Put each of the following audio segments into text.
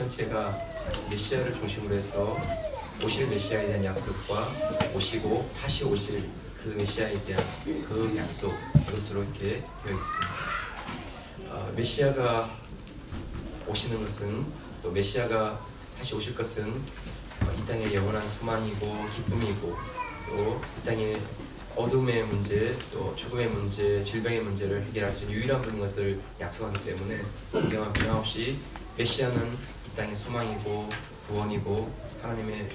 전체가 메시아를 중심으로 해서 오실 메시아에 대한 약속과 오시고 다시 오실 그 메시아에 대한 그 약속, 이것으로 이렇게 되어 있습니다. 메시아가 오시는 것은, 또 메시아가 다시 오실 것은 이 땅의 영원한 소망이고 기쁨이고, 또 이 땅의 어둠의 문제, 또 죽음의 문제, 질병의 문제를 해결할 수 있는 유일한 분인 것을 약속하기 때문에 성경은 변함없이 메시아는 이 땅의 소망이고 구원이고 하나님의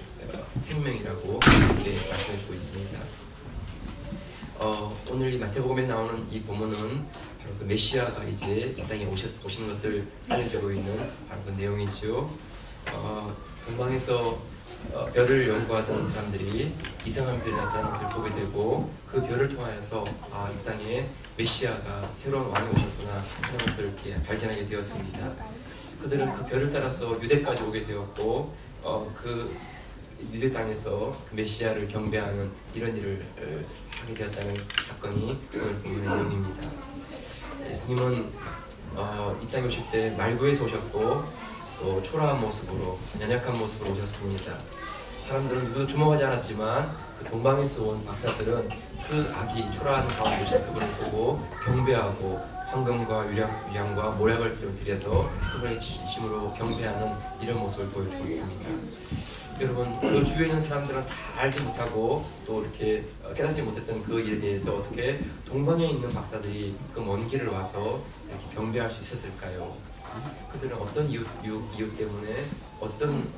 생명이라고 이렇게 말씀해주고 있습니다. 오늘 이 마태복음에 나오는 이 본문은 바로 그 메시아가 이제 이 땅에 오신 것을 알려주고 있는 바로 그 내용이죠. 동방에서 별을 연구하던 사람들이 이상한 별이 나타나는 것을 보게 되고, 그 별을 통하여서 이 땅에 메시아가 새로운 왕이 오셨구나 하는 것을 이렇게 발견하게 되었습니다. 그들은 그 별을 따라서 유대까지 오게 되었고, 그 유대 땅에서 그 메시아를 경배하는 이런 일을 하게 되었다는 사건이 오늘 본문의 내용입니다. 예수님은 이 땅에 오실 때 말구에서 오셨고, 또 초라한 모습으로, 연약한 모습으로 오셨습니다. 사람들은 누구도 주목하지 않았지만 그 동방에서 온 박사들은 그 아기 초라한 가운데 오신 그분을 보고 경배하고 황금과 유향과 모략을 좀 들여서 그분의 진심으로 경배하는 이런 모습을 보여주었습니다. 여러분, 그 주위에 있는 사람들은 다 알지 못하고 또 이렇게 깨닫지 못했던 그 일에 대해서 어떻게 동방에 있는 박사들이 그 먼 길을 와서 이렇게 경배할 수 있었을까요? 그들은 어떤 이유 때문에, 어떤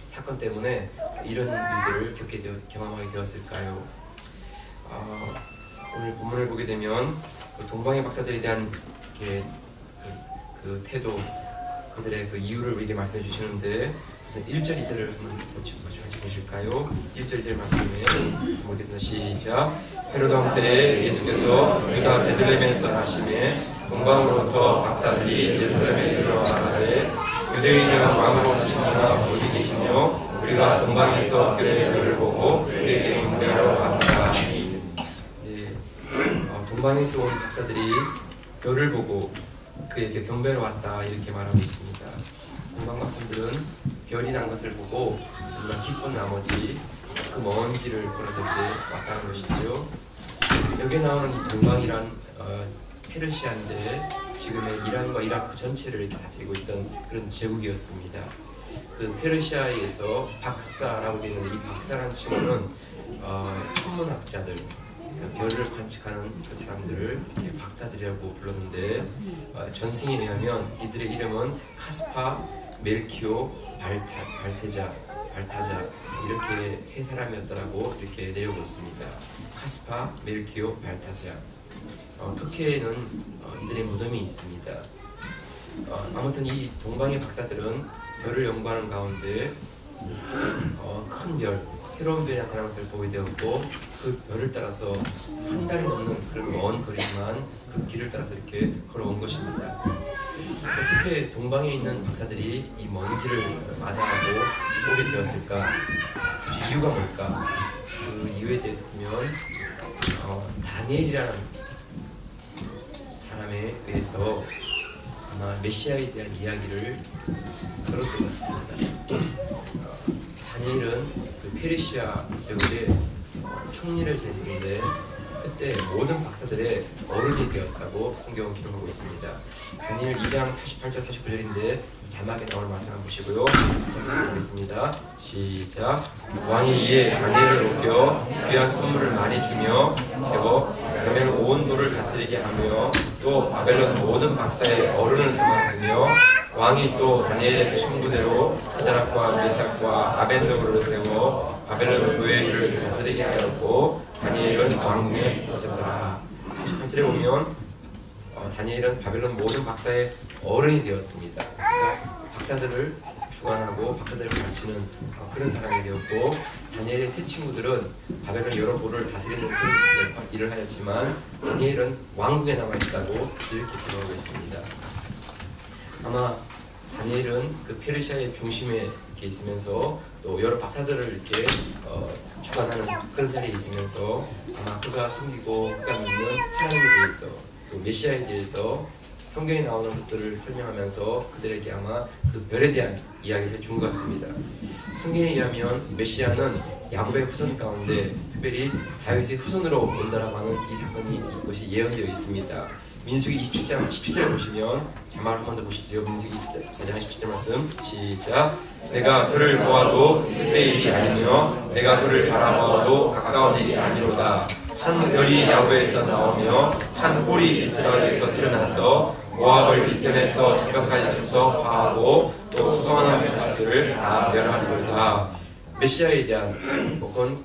사건 때문에 이런 일들을 경험하게 되었을까요? 오늘 본문을 보게 되면 그 동방의 박사들에 대한 그 태도, 그들의 그 이유를 우리에게 말씀해 주시는데, 우선 1절, 2절을 한번 같이 보실까요? 1절, 2절 말씀에 보겠습니다. 시작. 헤로드 왕 때에 예수께서 유다 베들레헴에서 나심에 동방으로부터 박사들이 예루살렘에 이르러 말하되, 유대인은 왕으로 나신 이가 어디 계시며 우리가 동방에서 그의 별을 보고 그에게 경배하러 왔다. 네, 동방에서 온 박사들이 별을 보고 그에게 경배하러 왔다, 이렇게 말하고 있습니다. 동방 박사들은 별이 난 것을 보고 정말 기쁜 나머지 그 먼 길을 걸어서 이렇게 왔다는 것이죠. 여기에 나오는 이 동방이란 페르시아인데 지금의 이란과 이라크 전체를 이렇게 다스리고 있던 그런 제국이었습니다. 그 페르시아에서 박사라고 되어 있는데, 이 박사라는 친구는 천문학자들, 별을 관측하는 그 사람들을 이렇게 박사들이라고 불렀는데, 전승에 의하면 이들의 이름은 카스파, 멜키오, 발타자 이렇게 세 사람이었다라고 이렇게 내려오고 있습니다. 카스파, 멜키오, 발타자. 터키에는 이들의 무덤이 있습니다. 아무튼 이 동방의 박사들은 별을 연구하는 가운데 큰 별, 새로운 별이 나타나는 것을 보게 되었고, 그 별을 따라서 한 달이 넘는 그런 먼 거리지만 그 길을 따라서 이렇게 걸어온 것입니다. 어떻게 동방에 있는 박사들이 이 먼 길을 마다하고 오게 되었을까? 이유가 뭘까? 그 이유에 대해서 보면 다니엘이라는 사람에 의해서 아마 메시아에 대한 이야기를 들었습니다. 다니엘은 그 페르시아 제국의 총리를 지냈었는데, 그때 모든 박사들의 어른이 되었다고 성경은 기록하고 있습니다. 다니엘 2장 48절 49절인데 자막에 나오는 말씀 한번 보시고요. 한번 보겠습니다. 시작. 왕이 이에 다니엘을 높여 귀한 선물을 많이 주며 제법 대멜 온 도를 다스리게 하며 또 바벨론 모든 박사의 어른을 삼았으며, 왕이 또 다니엘의 충고대로 사드락과 메삭과 아벤느고를 세워 바벨론 교회를 다스리게 하였고, 다니엘은 왕궁에 있었더라. 48절에 보면 다니엘은 바벨론 모든 박사의 어른이 되었습니다. 그러니까 박사들을 주관하고 박사들을 가르치는 그런 사람이 되었고, 다니엘의 세 친구들은 바벨론 여러 도를 다스리는 그런 일을 하였지만 다니엘은 왕궁에 남아있다고 이렇게 기록하고 있습니다. 아마 다니엘은 그 페르시아의 중심에 이렇게 있으면서 또 여러 박사들을 이렇게 주관하는 그런 자리에 있으면서 아마 그가 섬기고 그가 믿는 하나님에 대해서, 또 메시아에 대해서 성경에 나오는 것들을 설명하면서 그들에게 아마 그 별에 대한 이야기를 해준 것 같습니다. 성경에 의하면 메시아는 야곱의 후손 가운데 특별히 다윗의 후손으로 온다라고 하는 이 사건이 이것이 예언되어 있습니다. 민수기 27장 보시면 자막 한 번 더 보시죠. 민수기 4장 27절 말씀 시작. 내가 그를 보아도 그때의 일이 아니며 내가 그를 바라보아도 가까운 일이 아니로다. 한 별이 야곱에서 나오며 한 홀이 이스라엘에서 일어나서 모압을 이편에서 저편까지 쳐서 파하고 또 소송하는 자식들을 다 멸하리로다. 메시아에 대한 혹은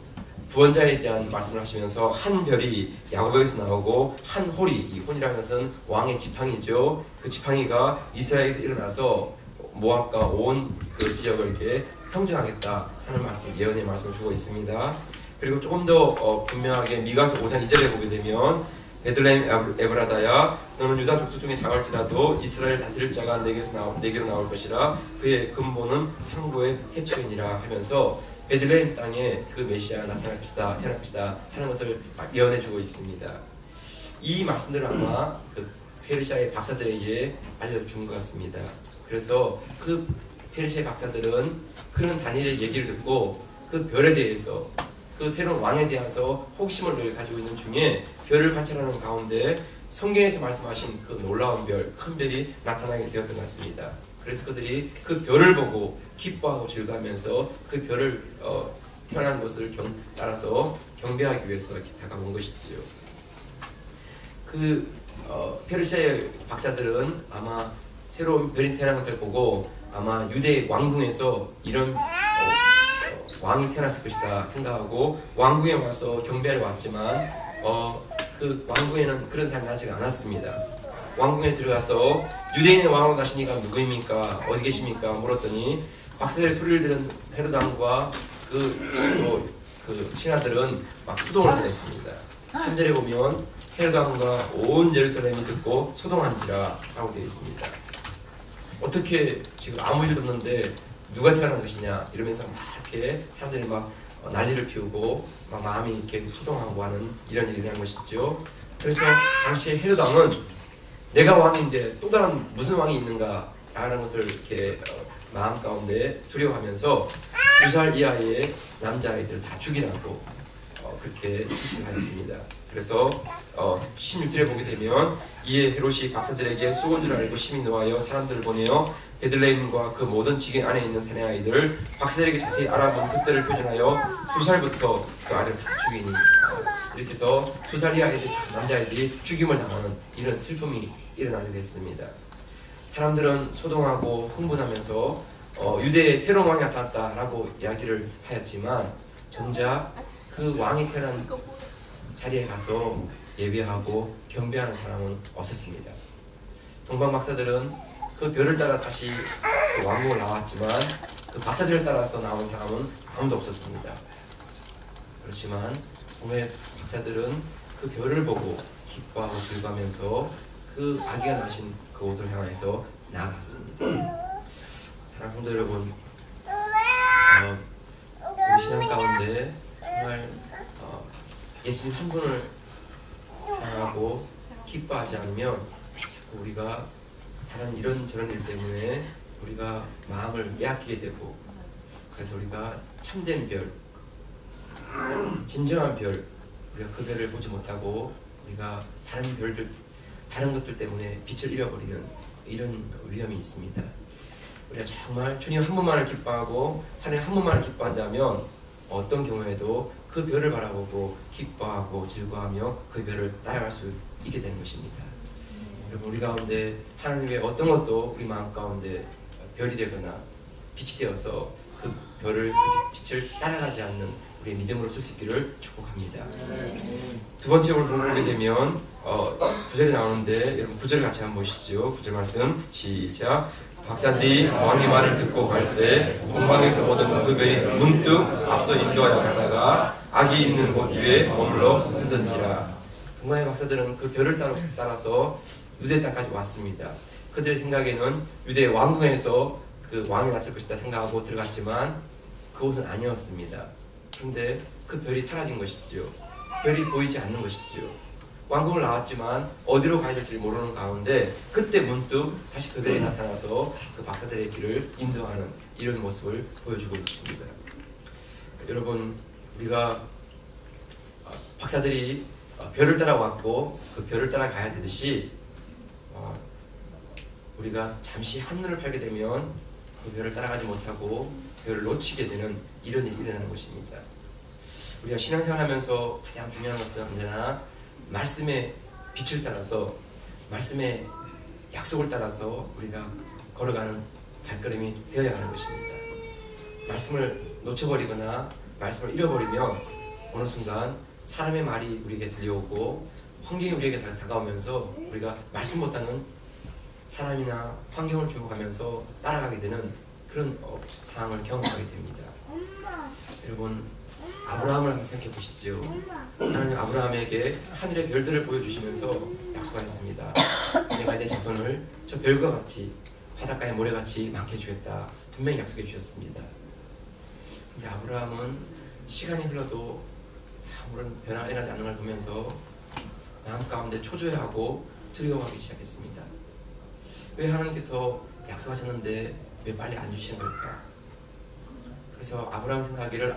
구원자에 대한 말씀을 하시면서 한 별이 야곱에서 나오고 한 홀이, 이 홀이라는 것은 왕의 지팡이죠. 그 지팡이가 이스라엘에서 일어나서 모압과 온 그 지역을 이렇게 평정하겠다 하는 말씀, 예언의 말씀을 주고 있습니다. 그리고 조금 더 분명하게 미가서 5장 2절에 보게 되면 베들레헴 에브라다야 너는 유다 족속 중에 작을지라도 이스라엘 다스릴 자가 내게로 나올 것이라 그의 근본은 상고의 태초이니라 하면서 베들레헴 땅에 그 메시아가 나타날 것이다, 태어날 것이다 하는 것을 예언해주고 있습니다. 이 말씀들을 아마 그 페르시아의 박사들에게 알려준 것 같습니다. 그래서 그 페르시아의 박사들은 그런 다니엘의 얘기를 듣고 그 별에 대해서 그 새로운 왕에 대해서 호기심을 늘 가지고 있는 중에 별을 관찰하는 가운데 성경에서 말씀하신 그 놀라운 별, 큰 별이 나타나게 되었던 것 같습니다. 그래서 그들이 그 별을 보고 기뻐하고 즐거워하면서 그 별을 태어난 것을 따라서 경배하기 위해서 이렇게 다가온 것이지요. 그 페르시아의 박사들은 아마 새로운 별이 태어난 것을 보고 아마 유대 왕궁에서 이런 왕이 태어났을 것이다 생각하고 왕궁에 와서 경배하러 왔지만 그 왕궁에는 그런 사람이 나지 않았습니다. 왕궁에 들어가서 유대인의 왕으로 나시니까 누구입니까? 어디 계십니까? 물었더니 박사들의 소리를 들은 헤로당과 그 신하들은 막 소동을 했습니다. 3절에 보면 헤로당과 온 예루살렘이 듣고 소동한지라 라고 되어 있습니다. 어떻게 지금 아무 일도 없는데 누가 태어난 것이냐 이러면서 막 이렇게 사람들이 막 난리를 피우고 막 마음이 이렇게 소동하고 하는 이런 일이 일어난 것이죠. 그래서 당시 헤로당은 내가 왕인데 또 다른 무슨 왕이 있는가 라는 것을 이렇게 마음 가운데 두려워하면서 2살 이하의 남자아이들 다 죽이라고 그렇게 지시를 하였습니다. 그래서 16절에 보게 되면 이에 헤롯이 박사들에게 쏘은 줄 알고 심히 노하여 사람들을 보내어 베들레헴과 그 모든 지경 안에 있는 사내 아이들을 박사들에게 자세히 알아본 그때를 표준하여 2살부터 그 아이를 다 죽이니 이렇게 해서 2살 이하의 남자아이들이 죽임을 당하는 이런 슬픔이 일어나게 됐습니다. 사람들은 소동하고 흥분하면서 유대에 새로운 왕이 나타났다라고 이야기를 하였지만 정작 그 왕이 태어난 자리에 가서 예배하고 경배하는 사람은 없었습니다. 동방 박사들은 그 별을 따라 다시 그 왕궁을 나왔지만 그 박사들을 따라서 나온 사람은 아무도 없었습니다. 그렇지만 동해 박사들은 그 별을 보고 기뻐하고 즐거워하면서 그 아기가 나신 그곳을 향해서 나아갔습니다. 사랑하는 성도 여러분, 우리 신앙 가운데 정말 예수님 한 분을 사랑하고 기뻐하지 않으면 자꾸 우리가 다른 이런저런 일 때문에 우리가 마음을 빼앗기게 되고 그래서 우리가 참된 별, 진정한 별, 우리가 그 별을 보지 못하고 우리가 다른 별들, 다른 것들 때문에 빛을 잃어버리는 이런 위험이 있습니다. 우리가 정말 주님 한 분만을 기뻐하고 하나님 한 분만을 기뻐한다면 어떤 경우에도 그 별을 바라보고 기뻐하고 즐거워하며 그 별을 따라갈 수 있게 되는 것입니다. 여러분, 우리 가운데 하나님의 어떤 것도 우리 마음 가운데 별이 되거나 빛이 되어서 그 별을, 그 빛을 따라가지 않는 우리의 믿음으로 쓸 수 있기를 축복합니다. 두 번째 오늘 보게 되면 9절이 나오는데 여러분 9절 같이 한번 보시죠. 9절 말씀 시작. 박사들이 왕의 말을 듣고 갈새 동방에서 보던 그 별이 문득 앞서 인도하여 가다가 악이 있는 곳 위에 머물러 서든지라. 동방의 박사들은 그 별을 따라서 유대 땅까지 왔습니다. 그들의 생각에는 유대 왕궁에서 그 왕이 났을 것이다 생각하고 들어갔지만 그곳은 아니었습니다. 그런데 그 별이 사라진 것이지요. 별이 보이지 않는 것이지요. 왕궁을 나왔지만 어디로 가야 될지 모르는 가운데 그때 문득 다시 그 별이 나타나서 그 박사들의 길을 인도하는 이런 모습을 보여주고 있습니다. 여러분, 우리가 박사들이 별을 따라왔고 그 별을 따라가야 되듯이 우리가 잠시 한눈을 팔게 되면 그 별을 따라가지 못하고 별을 놓치게 되는 이런 일이 일어나는 것입니다. 우리가 신앙생활하면서 가장 중요한 것은 언제나 말씀의 빛을 따라서, 말씀의 약속을 따라서 우리가 걸어가는 발걸음이 되어야 하는 것입니다. 말씀을 놓쳐버리거나 말씀을 잃어버리면 어느 순간 사람의 말이 우리에게 들려오고 환경이 우리에게 다가오면서 우리가 말씀 못하는 사람이나 환경을 주목하면서 따라가게 되는 그런 상황을 경험하게 됩니다. 여러분, 아브라함을 한번 생각해 보시죠. 하나님 아브라함에게 하늘의 별들을 보여주시면서 약속하셨습니다. 내가 내 자손을 저 별과 같이 바닷가의 모래같이 많게 해주겠다. 분명히 약속해 주셨습니다. 근데 아브라함은 시간이 흘러도 아무런 변화가 일어나지 않는 걸 보면서 마음 가운데 초조해하고 두려워하기 시작했습니다. 왜 하나님께서 약속하셨는데 왜 빨리 안 주시는 걸까? 그래서 아브라함 생각하기를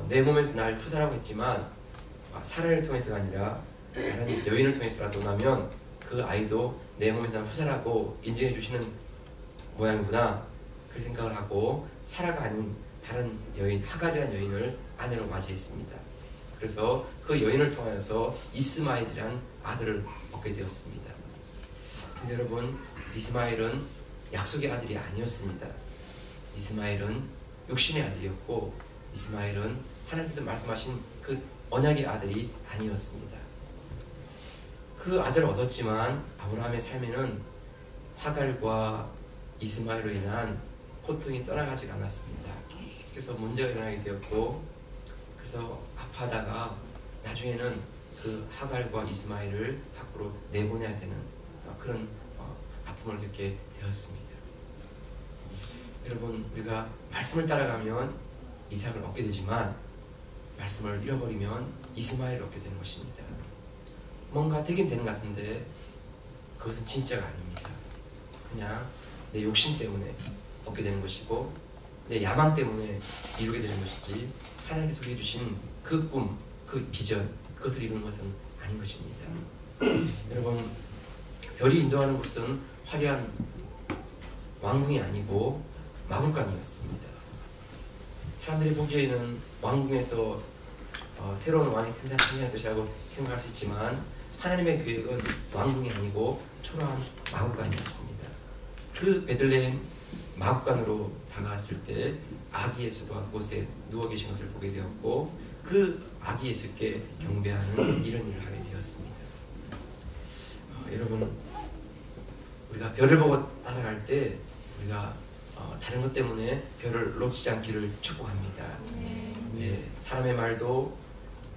내 몸에서 날 후사라고 했지만 사라를 통해서가 아니라 하나님 여인을 통해서라도 나면 그 아이도 내 몸에서 난 후사라고 인정해 주시는 모양이구나. 그 생각을 하고 사라가 아닌 다른 여인, 하갈이라는 여인을 아내로 맞이했습니다. 그래서 그 여인을 통하여서 이스마엘이라는 아들을 얻게 되었습니다. 근데 여러분, 이스마엘은 약속의 아들이 아니었습니다. 이스마엘은 육신의 아들이었고 이스마엘은 하나님께서 말씀하신 그 언약의 아들이 아니었습니다. 그 아들을 얻었지만 아브라함의 삶에는 하갈과 이스마엘로 인한 고통이 떠나가지 않았습니다. 계속해서 문제가 일어나게 되었고, 그래서 아파하다가 나중에는 그 하갈과 이스마엘을 밖으로 내보내야 되는 그런 아픔을 겪게 되었습니다. 여러분, 우리가 말씀을 따라가면 이삭을 얻게 되지만 말씀을 잃어버리면 이스마엘을 얻게 되는 것입니다. 뭔가 되긴 되는 것 같은데 그것은 진짜가 아닙니다. 그냥 내 욕심 때문에 얻게 되는 것이고 내 야망 때문에 이루게 되는 것이지 하나님께서 우리에게 주신 그 꿈, 그 비전, 그것을 이루는 것은 아닌 것입니다. 여러분, 별이 인도하는 곳은 화려한 왕궁이 아니고 마구간이었습니다. 사람들이 보기에는 왕궁에서 새로운 왕이 탄생할 것이라고 생각할 수 있지만 하나님의 계획은 왕궁이 아니고 초라한 마구간이었습니다. 그 베들레헴 마구간으로 다가왔을 때 아기 예수가 그곳에 누워 계신 것을 보게 되었고 그 아기 예수께 경배하는 이런 일을 하게 되었습니다. 여러분, 우리가 별을 보고 따라갈 때 우리가 다른 것 때문에 별을 놓치지 않기를 축복합니다. 네, 사람의 말도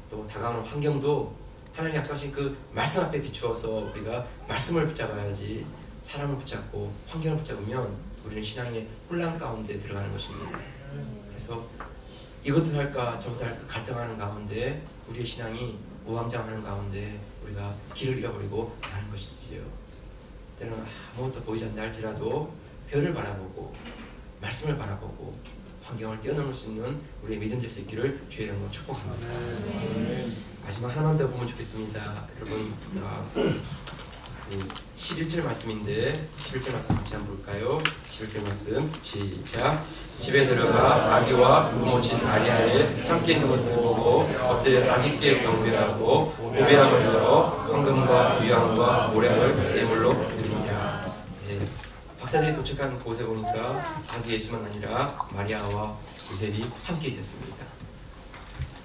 또 다가오는 환경도 하나님 약속하신 그 말씀 앞에 비추어서 우리가 말씀을 붙잡아야지 사람을 붙잡고 환경을 붙잡으면 우리는 신앙의 혼란 가운데 들어가는 것입니다. 그래서 이것도 할까 저것도 할까 갈등하는 가운데 우리의 신앙이 우왕좌왕하는 가운데 우리가 길을 잃어버리고 가는 것이지요. 때로는 아무것도 보이지 않는다 할지라도 별을 바라보고 말씀을 바라보고 환경을 뛰어넘을 수 있는 우리의 믿음 될 수 있기를 주의 이름으로 축복합니다. 마지막 하나만 더 보면 좋겠습니다. 여러분, 11절 말씀인데 11절 말씀 같이 한번 볼까요? 11절 말씀 시작. 집에 들어가 아기와 부모친 마리아에 함께 있는 것을 보고 엎드려 아기께 경배하고 고배함을 넣어 황금과 유황과 모략을 예물로 드리니라. 박사들이 도착한 곳에 보니까 아기 예수만 아니라 마리아와 요셉이 함께 있었습니다.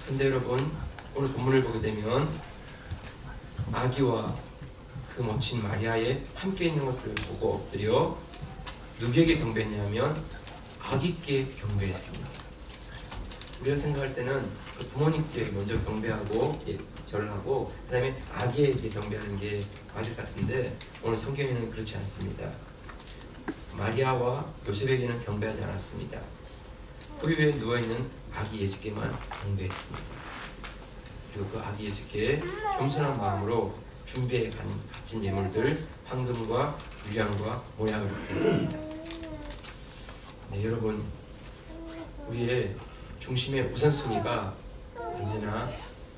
근데 여러분, 오늘 본문을 보게 되면 아기와 그 모친 마리아에 함께 있는 것을 보고 엎드려 누구에게 경배했냐면 아기께 경배했습니다. 우리가 생각할 때는 그 부모님께 먼저 경배하고 절을 하고 그 다음에 아기에게 경배하는 게 맞을 것 같은데 오늘 성경에는 그렇지 않습니다. 마리아와 요셉에게는 경배하지 않았습니다. 그 위에 누워있는 아기 예수께만 경배했습니다. 그리고 그 아기 예수께 겸손한 마음으로 준비해 간 값진 예물들 황금과 유향과 모약을 드렸습니다. 네, 여러분, 우리의 중심의 우선순위가 언제나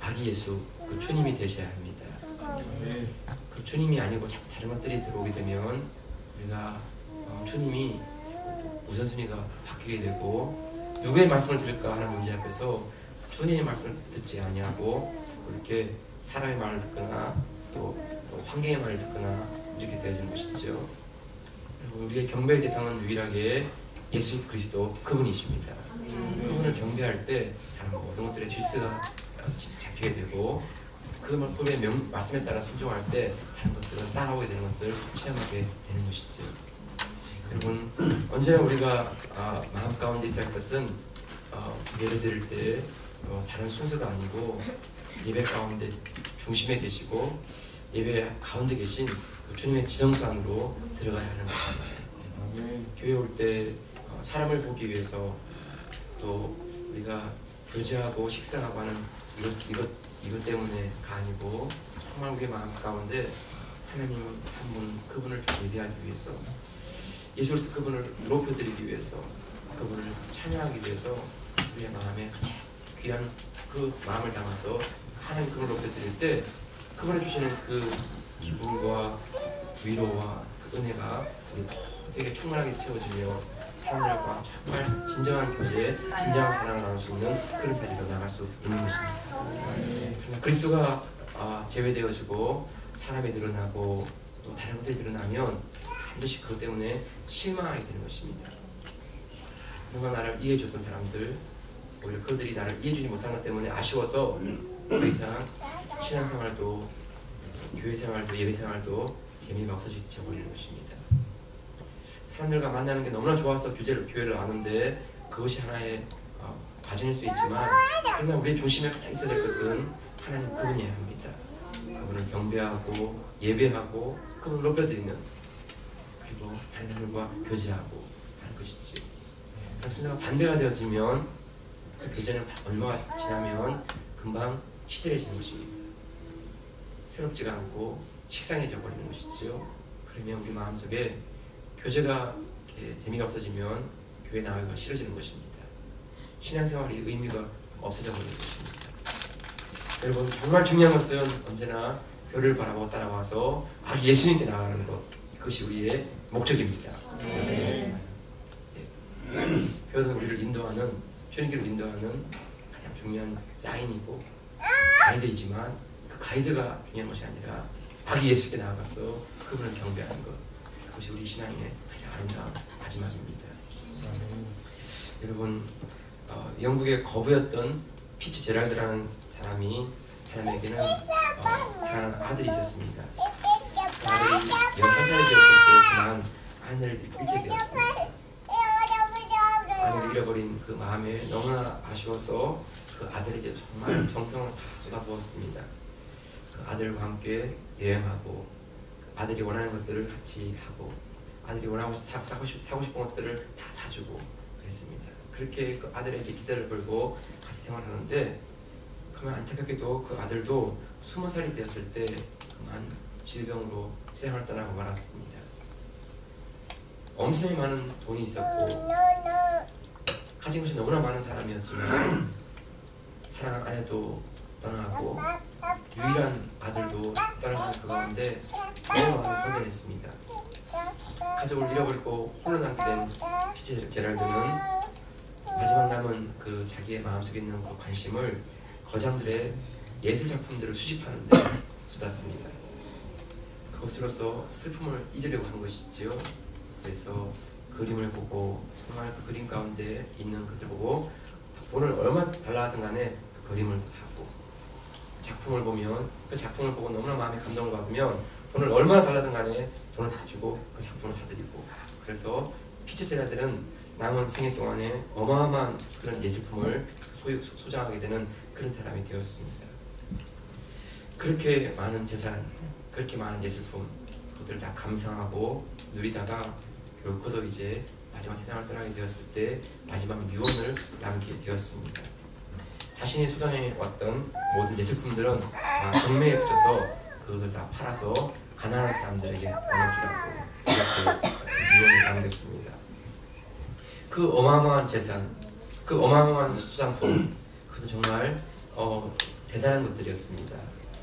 아기 예수, 그 주님이 되셔야 합니다. 그 주님이 아니고 자꾸 다른 것들이 들어오게 되면 우리가 주님이 우선순위가 바뀌게 되고 누구의 말씀을 들을까 하는 문제 앞에서 주님의 말씀을 듣지 아니하고 자꾸 이렇게 사람의 말을 듣거나 또 환경의 말을 듣거나 이렇게 되어지는 것이죠. 우리의 경배의 대상은 유일하게 예수 그리스도 그분이십니다. 그분을 경배할 때 다른 모든 것들의 질서가 잡히게 되고 그분의 말씀에 따라 순종할 때 다른 것들은 따라오게 되는 것을 체험하게 되는 것이죠. 여러분, 언제나 우리가 마음 가운데 있어야 할 것은 예배 드릴 때 다른 순서가 아니고 예배 가운데 중심에 계시고 예배 가운데 계신 그 주님의 지성소 안으로 들어가야 하는 것입니다. 교회 올 때 사람을 보기 위해서 또 우리가 교제하고 식사하고 하는 이것 때문에가 아니고 정말 우리 마음 가운데 하나님 한 분 그분을 좀 예배하기 위해서 예수로서 그분을 높여드리기 위해서 그분을 찬양하기 위해서 우리의 마음에 귀한 그 마음을 담아서 하나님 그분을 높여드릴 때 그분이 주시는 그 기쁨과 위로와 그 은혜가 우리 되게 충만하게 채워지며 사람들과 정말 진정한 교제, 진정한 사랑을 나눌 수 있는 그런 자리로 나갈 수 있는 것입니다. 그러나 그리스도가 제외되어지고 사람이 드러나고 또 다른 것들이 드러나면 반드시 그것 때문에 실망하게 되는 것입니다. 누가 나를 이해해줬던 사람들, 오히려 그들이 나를 이해해주지 못한 것 때문에 아쉬워서 더 이상 신앙생활도 교회생활도 예배생활도 재미가 없어져 버리는 것입니다. 사람들과 만나는 게 너무나 좋아서 교회를 아는데 그것이 하나의 과정일 수 있지만 그러나 우리의 중심에 가장 있어야 될 것은 하나님 그분이어야 합니다. 그분을 경배하고 예배하고 그분을 높여드리는 그리고 다른 사람들과 교제하고 하는 것이지. 순서가 반대가 되어지면 그 교제는 얼마가 지나면 금방 시들해지는 것입니다. 새롭지가 않고 식상해져 버리는 것이죠. 그러면 우리 마음속에 교제가 이렇게 재미가 없어지면 교회 나가기가 싫어지는 것입니다. 신앙생활이 의미가 없어져 버리는 것입니다. 여러분, 정말 중요한 것은 언제나 교회를 바라보고 따라와서 아기 예수님께 나아가는 것, 그것이 우리의 목적입니다. 교회는 우리를 인도하는, 주님께로 인도하는 가장 중요한 사인이고 가이드이지만 그 가이드가 중요한 것이 아니라 아기 예수께 나아가서 그분을 경배하는 것, 그것이 우리 신앙의 가장 아름다운 마지막입니다. 여러분, 영국의 거부였던 피츠제랄드라는 사람에게는 사랑하는 아들이 있었습니다. 그 아들이 11살이 되었을 때 그만 아내를 잃게 되었습니다. 아내를 잃어버린 그 마음에 너무나 아쉬워서 그 아들에게 정말 정성을 다 쏟아부었습니다. 그 아들과 함께 여행하고 아들이 원하는 것들을 같이 하고 아들이 사고 싶은 것들을 다 사주고 그랬습니다. 그렇게 그 아들에게 기대를 걸고 같이 생활하는데 그만 안타깝게도 그 아들도 20살이 되었을 때 그만 질병으로 세상을 떠나고 말았습니다. 엄청나게 많은 돈이 있었고 가진 것이 너무나 많은 사람이었지만 사랑한 아내도 떠나가고 유일한 아들도 떠나간 그 가운데 너무 많은 혼돈했습니다. 가족을 잃어버리고 홀로 남게 된 피츠제랄드는 마지막 남은 그 자기의 마음속에 있는 그 관심을 거장들의 예술 작품들을 수집하는 데 쏟았습니다. 그것으로서 슬픔을 잊으려고 한 것이지요. 그래서 그림을 보고 정말 그 그림 가운데 있는 것을 보고 돈을 얼마 달라 하든 간에 그 그림을 사고 작품을 보면 그 작품을 보고 너무나 마음에 감동을 받으면 돈을 얼마나 달라든 간에 돈을 다 주고 그 작품을 사드리고 그래서 피츠제랄드는 남은 생애 동안에 어마어마한 그런 예술품을 소장하게 되는 그런 사람이 되었습니다. 그렇게 많은 재산, 그렇게 많은 예술품 그것들을 다 감상하고 누리다가 결국 그도 이제 마지막 세상을 떠나게 되었을 때 마지막 유언을 남기게 되었습니다. 자신이 소장해 왔던 모든 예술품들은 다 경매에 붙여서 그것을 다 팔아서 가난한 사람들에게 나눠주라고 이렇게 유언을 남겼습니다. 그 어마어마한 재산, 그 어마어마한 소장품, 그것은 정말 대단한 것들이었습니다.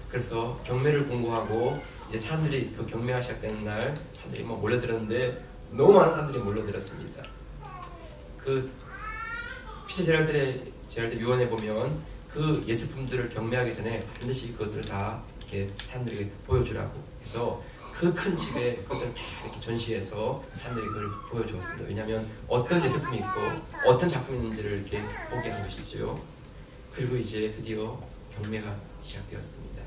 그래서 경매를 공고하고 이제 사람들이 그 경매가 시작되는 날 사람들이 막 몰려들었는데 너무 많은 사람들이 몰려들었습니다. 그 피처제랄드 유언에 보면 그 예술품들을 경매하기 전에 반드시 그것들을 다 이렇게 사람들에게 보여주라고 해서 그 큰 집에 그것들을 다 이렇게 전시해서 사람들에게 그걸 보여주었습니다. 왜냐하면 어떤 예술품이 있고 어떤 작품이 있는지를 이렇게 보게 한 것이죠. 그리고 이제 드디어 경매가 시작되었습니다.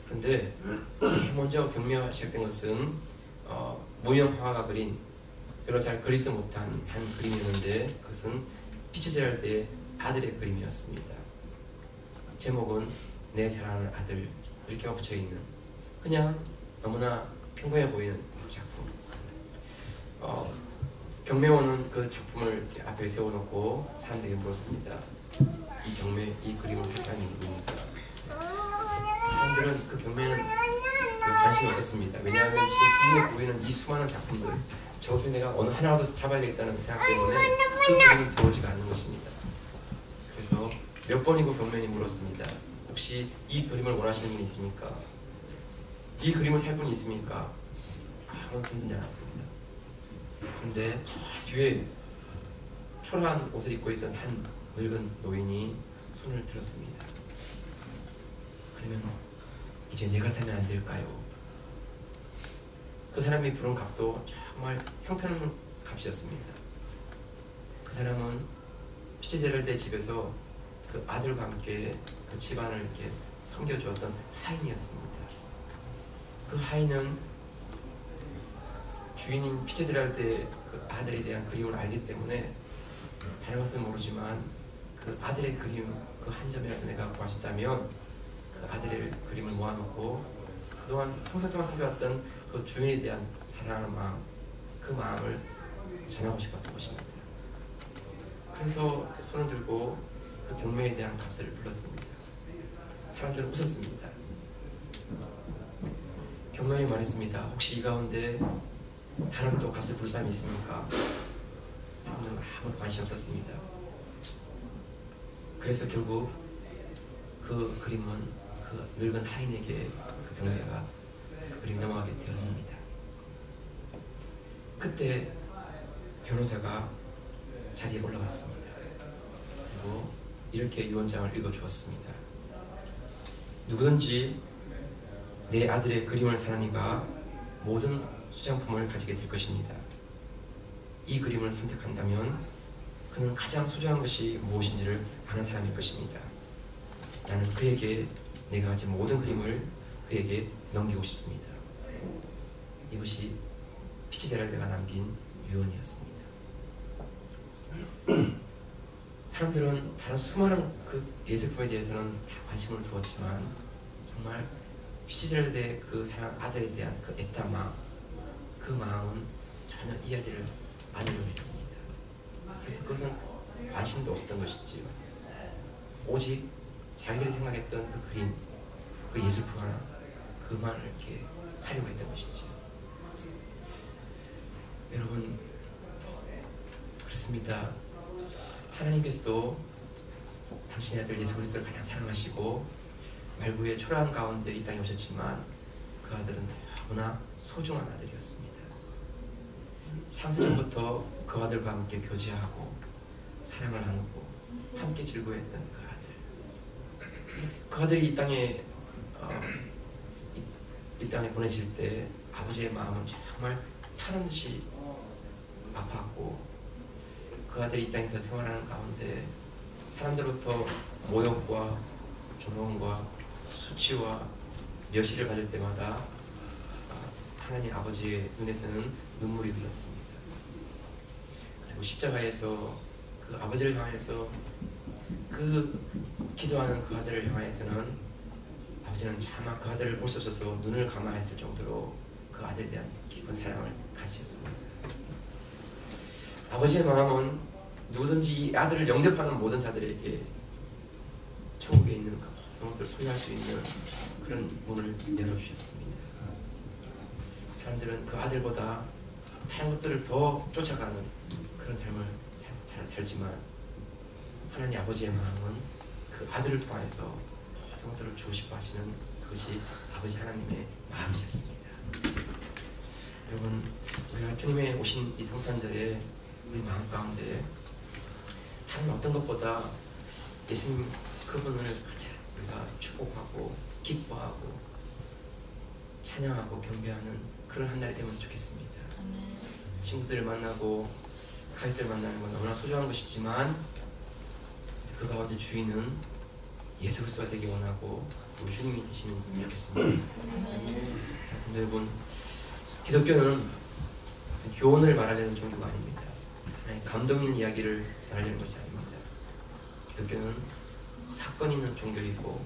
그런데 제일 먼저 경매가 시작된 것은 무명 화가가 그린 별로 잘 그리지도 못한 한 그림이었는데 그것은 피처제랄드의 아들의 그림이었습니다. 제목은 내 사랑하는 아들 이렇게만 붙여있는 그냥 너무나 평범해 보이는 작품. 경매원은 그 작품을 앞에 세워놓고 사람들에게 물었습니다. 이 그림을 살 사람이 누구입니까? 사람들은 그 경매는 관심이 없었습니다. 왜냐하면 지금 눈에 보이는 이 수많은 작품들 저 중에 내가 어느 하나라도 잡아야 되겠다는 생각 때문에 그 그림이 들어오지가 않는 것입니다. 그래서 몇 번이고 경매원이 물었습니다. 혹시 이 그림을 원하시는 분이 있습니까? 이 그림을 살 분이 있습니까? 아무도 손 들지 않았습니다. 그런데 저 뒤에 초라한 옷을 입고 있던 한 늙은 노인이 손을 들었습니다. 그러면 이제 내가 사면 안 될까요? 그 사람이 부른 값도 정말 형편없는 값이었습니다. 그 사람은 피처제랄드의 집에서 그 아들과 함께 그 집안을 이렇게 섬겨주었던 하인이었습니다. 그 하인은 주인인 피처제랄드의 그 아들에 대한 그림을 알기 때문에 다른 것은 모르지만 그 아들의 그림 그 한 점이라도 내가 구하셨다면 그 아들의 그림을 모아놓고 그동안 평생 동안 섬겨왔던 그 주인에 대한 사랑하는 마음, 그 마음을 전하고 싶었던 것입니다. 그래서 손을 들고 그 경매에 대한 값을 불렀습니다. 사람들은 웃었습니다. 경매원이 말했습니다. 혹시 이 가운데 다른 또 값을 부를 사람이 있습니까? 사람들은 아무도 관심 없었습니다. 그래서 결국 그 그림은 그 늙은 하인에게 그 경매가 그 그림이 넘어가게 되었습니다. 그때 변호사가 자리에 올라왔습니다. 그리고 이렇게 유언장을 읽어주었습니다. 누구든지 내 아들의 그림을 사는 이가 모든 소장품을 가지게 될 것입니다. 이 그림을 선택한다면 그는 가장 소중한 것이 무엇인지를 아는 사람일 것입니다. 나는 그에게 내가 가진 모든 그림을 그에게 넘기고 싶습니다. 이것이 피처제랄드가 남긴 유언이었습니다. 사람들은 다른 수많은 그 예술품에 대해서는 다 관심을 두었지만 정말 피처제랄드의 그 사랑 아들에 대한 그 애틋한 마음, 그 마음은 전혀 이해하지를 않으려고 했습니다. 그래서 그것은 관심도 없었던 것이지요. 오직 자기들이 생각했던 그 그림, 그 예술품 하나, 그만을 이렇게 사려고 했던 것이지요. 여러분, 그렇습니다. 하나님께서도 당신의 아들 예수 그리스도를 가장 사랑하시고 말구의 초라한 가운데 이 땅에 오셨지만 그 아들은 너무나 소중한 아들이었습니다. 창세전부터 그 아들과 함께 교제하고 사랑을 나누고 함께 즐거워했던 그 아들. 그 아들이 이 땅에 보내실 때 아버지의 마음은 정말 타는 듯이 아팠고 그 아들이 이 땅에서 생활하는 가운데 사람들로부터 모욕과 조롱과 수치와 멸시를 받을 때마다 하나님 아버지의 눈에서는 눈물이 흘렀습니다. 그리고 십자가에서 그 아버지를 향해서 그 기도하는 그 아들을 향해서는 아버지는 차마 그 아들을 볼 수 없어서 눈을 감아했을 정도로 그 아들에 대한 깊은 사랑을 가지셨습니다. 아버지의 마음은 누구든지 이 아들을 영접하는 모든 자들에게 천국에 있는 그 모든 것들을 소유할 수 있는 그런 문을 열어주셨습니다. 사람들은 그 아들보다 다른 것들을 더 쫓아가는 그런 삶을 살지만 하나님 아버지의 마음은 그 아들을 통해서 모든 것들을 주고 싶어 하시는 그것이 아버지 하나님의 마음이셨습니다. 여러분, 우리가 주님의 오신 이 성탄절에 우리 마음 가운데 다른 어떤 것보다 예수님 그분을 가장 우리가 축복하고 기뻐하고 찬양하고 경배하는 그런 한 날이 되면 좋겠습니다. 친구들을 만나고 가족들 만나는 건 너무나 소중한 것이지만 그 가운데 주인은 예수 그리스도가 되기 원하고 우리 주님이 되시면 좋겠습니다. 사랑하는 여러분, 기독교는 어떤 교훈을 말하려는 종교가 아닙니다. 하나님 감동 있는 이야기를 전하려는 것이 아닙니다. 기독교는 사건 있는 종교이고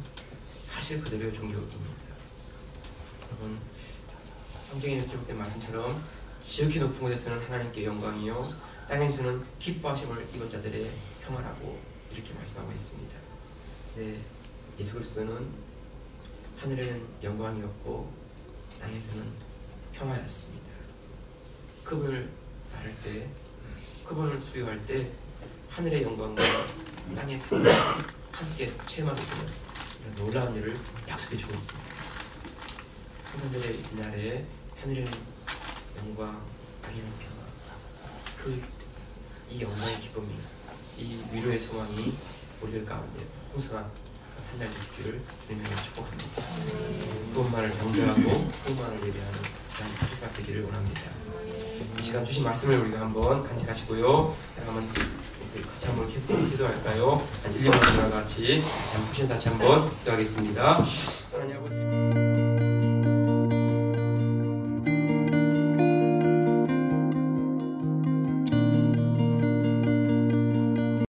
사실 그대로의 종교입니다. 여러분, 성경에 기록된 말씀처럼 지극히 높은 곳에서는 하나님께 영광이요 땅에서는 기뻐하심을 입은 자들의 평화라고 이렇게 말씀하고 있습니다. 네, 예수 그리스도는 하늘에는 영광이었고 땅에서는 평화였습니다. 그분을 따를 때, 그분을 소유할 때 하늘의 영광과 땅의 평화를 함께 체험하게 되는 이런 놀라운 일을 약속해 주고 있습니다. 성탄절의 이날에 하늘에는 영광, 땅에는 평화, 이 영광의 기쁨이, 이 위로의 소망이 우리들 가운데 풍성한 한 날 되시기를 주님으로 축복합니다. 그분만을 경배하고 그분만을 예배하는 그런 크리스마스 되기를 원합니다. 이 시간 주신 말씀을 우리가 한번 간직하시고요. 한번 같이 한번 기도할까요? 한 1, 2분 동안 같이 한번 한번 기도하겠습니다. 하나님 아버지.